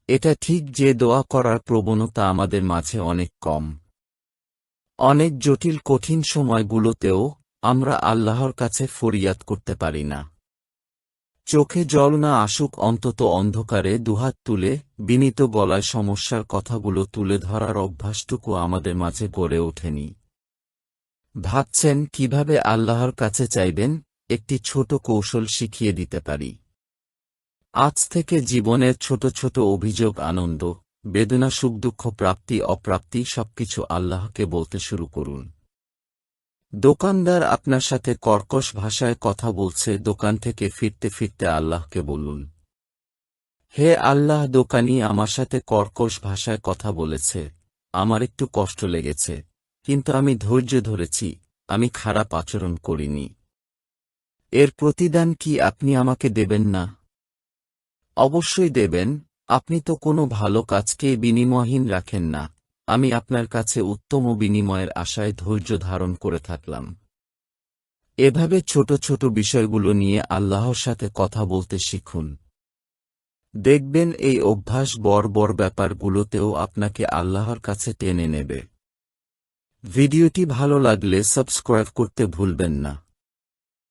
এটা ঠিক যে দোয়া করার প্রবণতা আমাদের মাঝে অনেক কম। অনেক জটিল কঠিন সময়গুলোতেও আমরা আল্লাহর কাছে ফরিয়াদ করতে পারি না। চোখে জল না আসুক, অন্তত অন্ধকারে দুহাত তুলে বিনীত গলায় সমস্যার কথাগুলো তুলে ধরার অভ্যাসটুকু আমাদের মাঝে গড়ে ওঠেনি। ভাবছেন কিভাবে আল্লাহর কাছে চাইবেন? একটি ছোট কৌশল শিখিয়ে দিতে পারি। আজ থেকে জীবনের ছোট ছোট অভিযোগ, আনন্দ, বেদনা, সুখ দুঃখ, প্রাপ্তি অপ্রাপ্তি সবকিছু আল্লাহকে বলতে শুরু করুন। দোকানদার আপনার সাথে কর্কশ ভাষায় কথা বলছে, দোকান থেকে ফিরতে ফিরতে আল্লাহকে বলুন, হে আল্লাহ, দোকানি আমার সাথে কর্কশ ভাষায় কথা বলেছে, আমার একটু কষ্ট লেগেছে, কিন্তু আমি ধৈর্য ধরেছি, আমি খারাপ আচরণ করিনি। এর প্রতিদান কি আপনি আমাকে দেবেন না? অবশ্যই দেবেন, আপনি তো কোনো ভালো কাজকে বিনিময়হীন রাখেন না। আমি আপনার কাছে উত্তম বিনিময়ের আশায় ধৈর্য ধারণ করে থাকলাম। এভাবে ছোট ছোট বিষয়গুলো নিয়ে আল্লাহর সাথে কথা বলতে শিখুন। দেখবেন এই অভ্যাস বড় বড় ব্যাপারগুলোতেও আপনাকে আল্লাহর কাছে টেনে নেবে। ভিডিওটি ভালো লাগলে সাবস্ক্রাইব করতে ভুলবেন না।